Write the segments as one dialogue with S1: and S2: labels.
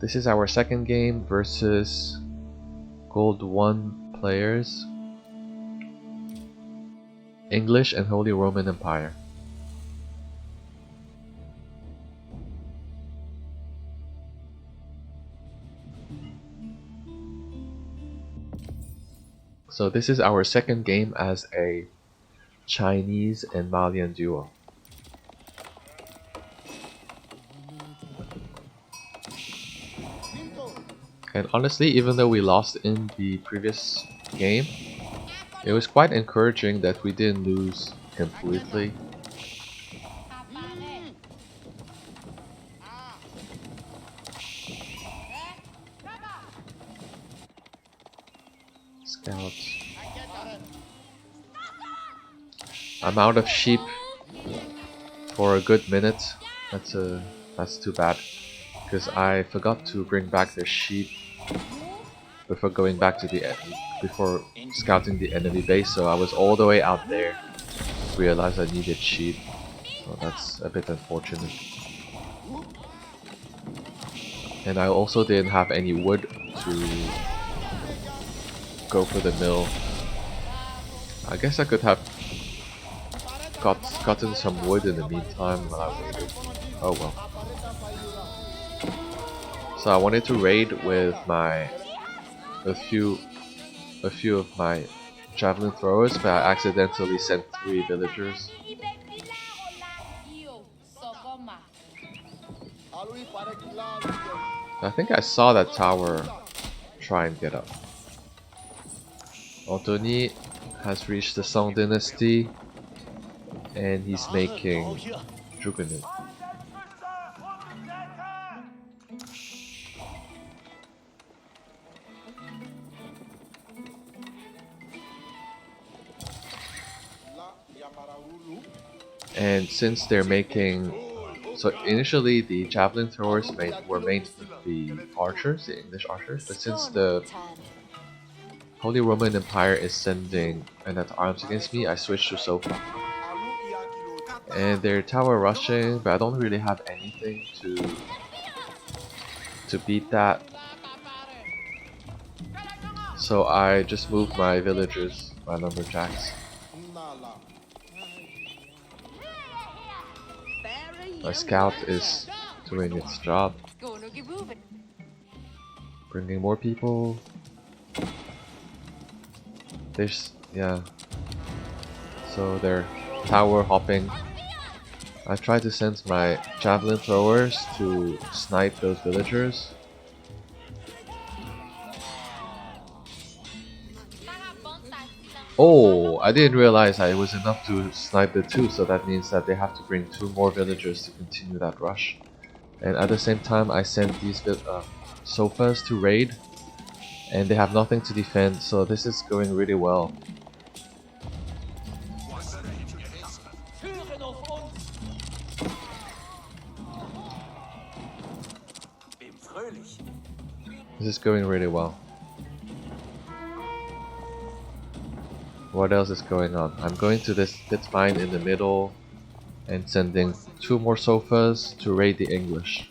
S1: This is our second game versus Gold 1 players, English and Holy Roman Empire. So this is our second game as a Chinese and Malian duo. And honestly, even though we lost in the previous game, it was quite encouraging that we didn't lose completely. Scouts. I'm out of sheep for a good minute. That's too bad, because I forgot to bring back the sheep before going back to before scouting the enemy base. So I was all the way out there, realized I needed sheep. So that's a bit unfortunate. And I also didn't have any wood to go for the mill. I guess I could have gotten some wood in the meantime while I waited. Oh well. So I wanted to raid with a few of my javelin throwers, but I accidentally sent 3 villagers. I think I saw that tower try and get up. Anthony has reached the Song Dynasty and he's making Juggernaut. And since they're making, so initially the javelin throwers were made with the archers, the English archers, but since the Holy Roman Empire is sending men at arms against me, I switched to Sofa. And they're tower rushing, but I don't really have anything to beat that. So I just moved my villagers, my lumberjacks. My scout is doing its job. Bringing more people. Yeah. So they're tower hopping. I tried to send my javelin throwers to snipe those villagers. Oh, I didn't realize it was enough to snipe the 2, so that means that they have to bring 2 more villagers to continue that rush. And at the same time, I sent these sofas to raid, and they have nothing to defend, so this is going really well. This is going really well. What else is going on? I'm going to this pit mine in the middle and sending 2 more sofas to raid the English.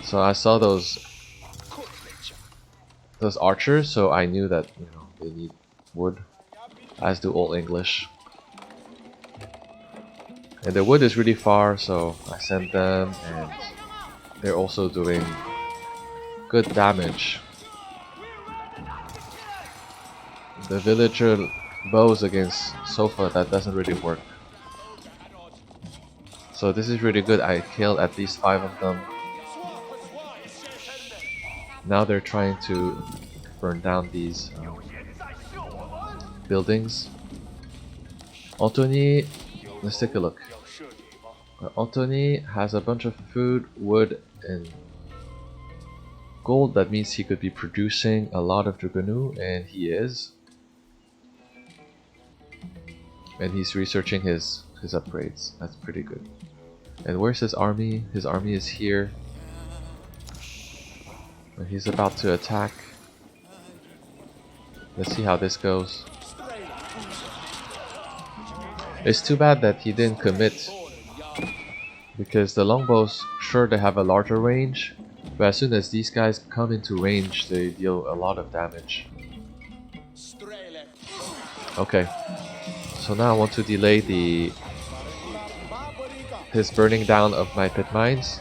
S1: So I saw those archers, so I knew that they need wood, as do all English. And the wood is really far, so I sent them, and they're also doing good damage. The villager bows against Sofa, that doesn't really work. So this is really good. I killed at least 5 of them. Now they're trying to burn down these buildings. Anthony, let's take a look. Anthony has a bunch of food, wood, and gold. That means he could be producing a lot of Juggernaut, and he is. And he's researching his upgrades. That's pretty good. And where's his army? His army is here. And he's about to attack. Let's see how this goes. It's too bad that he didn't commit Because the longbows, sure they have a larger range, but as soon as these guys come into range, they deal a lot of damage. Okay, so now I want to delay his burning down of my pit mines.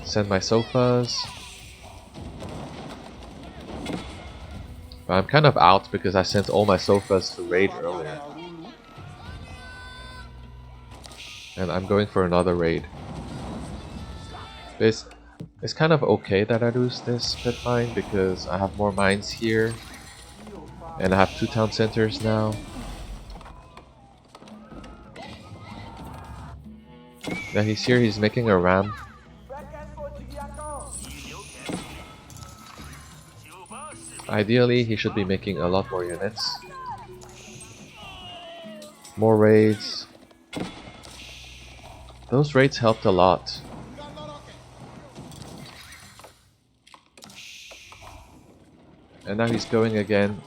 S1: Send my sofas. But I'm kind of out because I sent all my sofas to raid earlier. And I'm going for another raid. It's kind of okay that I lose this pit mine because I have more mines here. And I have 2 town centers now. Yeah, he's here, he's making a ram. Ideally, he should be making a lot more units. More raids. Those raids helped a lot. And now he's going again.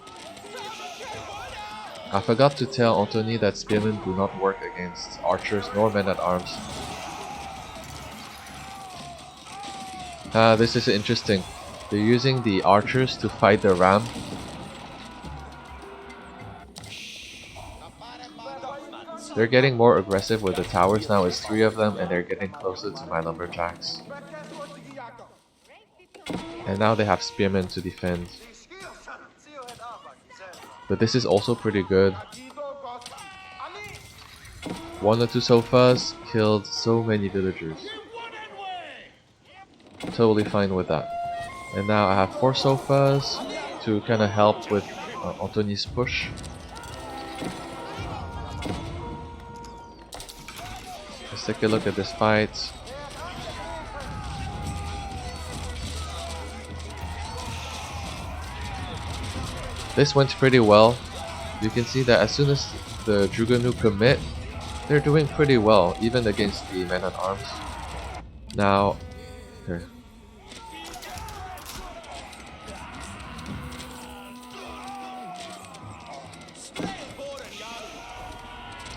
S1: I forgot to tell Anthony that spearmen do not work against archers nor men-at-arms. This is interesting. They're using the archers to fight the ram. They're getting more aggressive with the towers now. It's 3 of them and they're getting closer to my lumberjacks. And now they have spearmen to defend. But this is also pretty good. 1 or 2 sofas killed so many villagers. Totally fine with that. And now I have 4 sofas to kind of help with Anthony's push. Let's take a look at this fight. This went pretty well. You can see that as soon as the Juganu commit, they're doing pretty well, even against the men-at-arms. Now, here.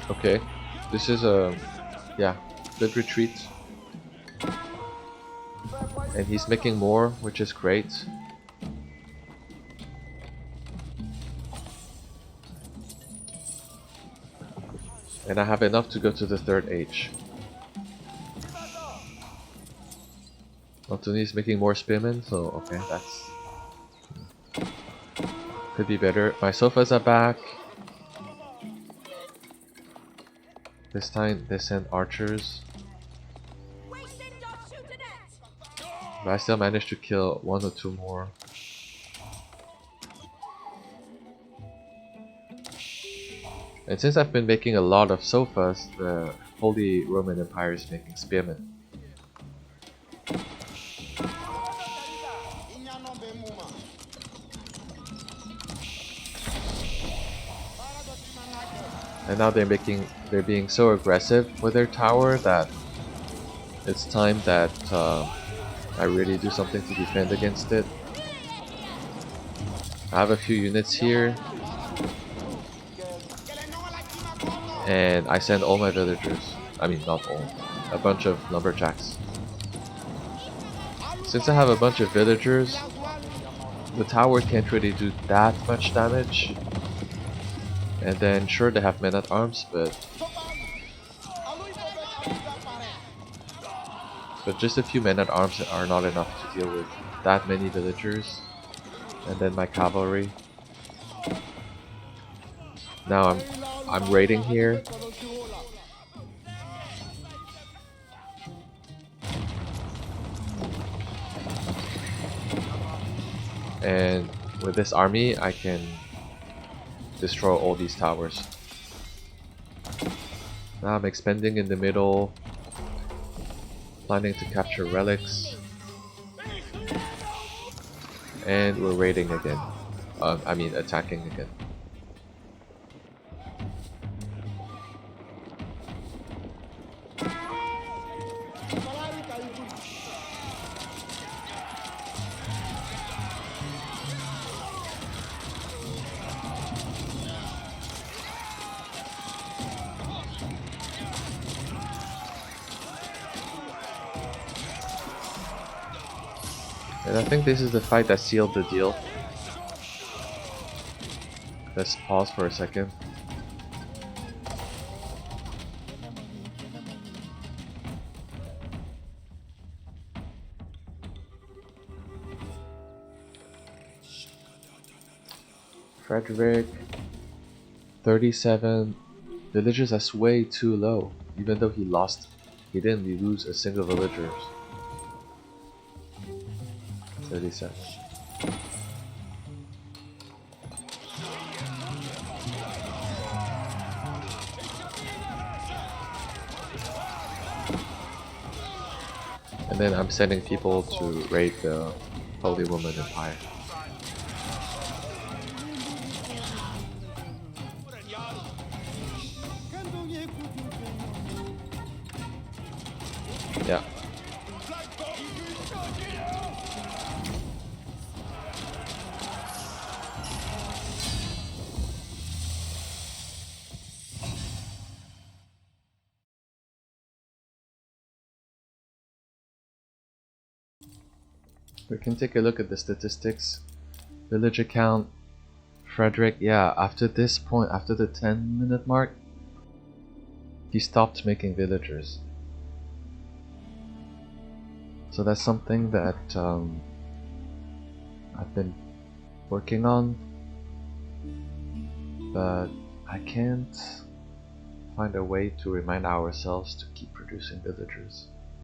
S1: Okay, this is a, yeah, good retreat. And he's making more, which is great. And I have enough to go to the 3rd age. Anthony is making more spearmen, so okay, that's... could be better. My sofas are back. This time they sent archers. But I still managed to kill 1 or 2 more. And since I've been making a lot of sofas, the Holy Roman Empire is making spearmen. And now they're being so aggressive with their tower that it's time that I really do something to defend against it. I have a few units here. And I send all my villagers. I mean, not all. A bunch of lumberjacks. Since I have a bunch of villagers, the tower can't really do that much damage. And then sure they have men-at-arms, but just a few men-at-arms are not enough to deal with that many villagers. And then my cavalry. Now I'm raiding here. And with this army, I can destroy all these towers. Now I'm expanding in the middle, planning to capture relics. And we're raiding again. I mean attacking again. And I think this is the fight that sealed the deal. Let's pause for a second. Frederick, 37. Villagers, that's way too low. Even though he lost, he didn't lose a single villager. 37. And then I'm sending people to raid the Holy Woman Empire. Yeah. We can take a look at the statistics. Villager count. Frederick, yeah, after this point, after the 10-minute mark, he stopped making villagers. So that's something that I've been working on, but I can't find a way to remind ourselves to keep producing villagers.